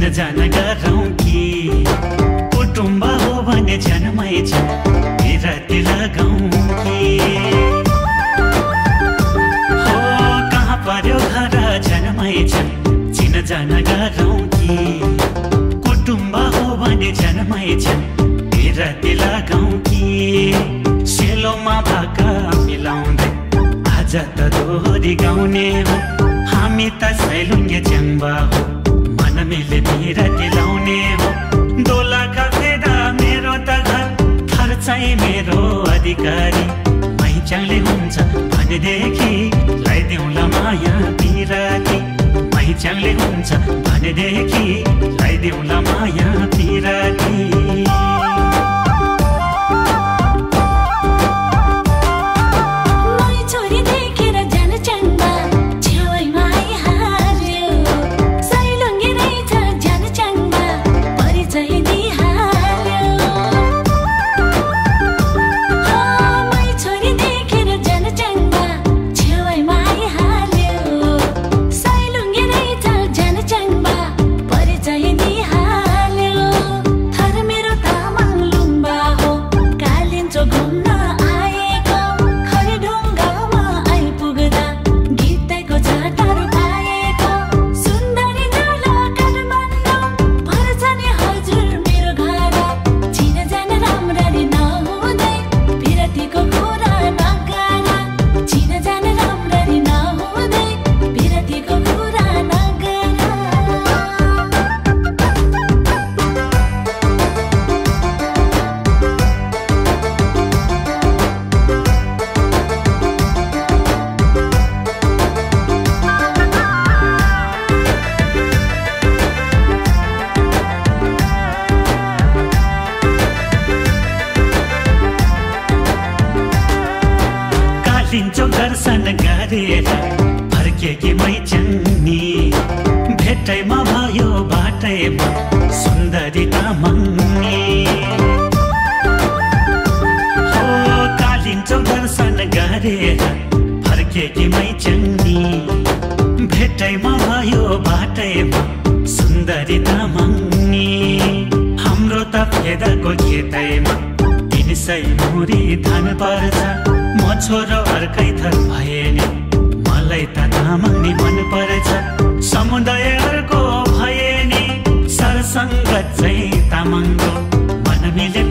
चिन जान गरौँ कि कुटुम्ब हो भने जन्मै छ बिराती लगाउँ कि हो कहाँ पर्यो घर जन्मै छ चिन जान गरौँ कि कुटुम्ब हो भने जन्मै छ बिराती लगाउँ कि सेलोमा भाका मिलाउँदै आज त दोहोरी गाउने हो हामी त सैलुङ्गे च्याङ्बा हो मिले बिराती लाउने हो दोला खसेर मेरो त घर खर्चाइ मेरो अधिकारी मैचाङले हुन्छ भनेदेखि लाइदेऊला माया बिराती मैचाङले हुन्छ भनेदेखि लाइदेऊला माया बिराती दिन्छौ दर्शन गरेर फर्केकी मैचङ्नी भेटैमा भयो बाटैमा सुन्दरी तामाङ्नी हो कालिन्छौ दर्शन गरेर फर्केकी मैचङ्नी भेटैमा भयो बाटैमा सुन्दरी तामाङ्नी हाम्रो त फेदको खेतैमा 300 मुरी धान पर्छ म छोरो अर्कै थर भए नि मलाई त तामाङ्नी मन पर्छ समुदायहरूको भए नि सरसङ्गत चाहिँ तामाङको मन मिले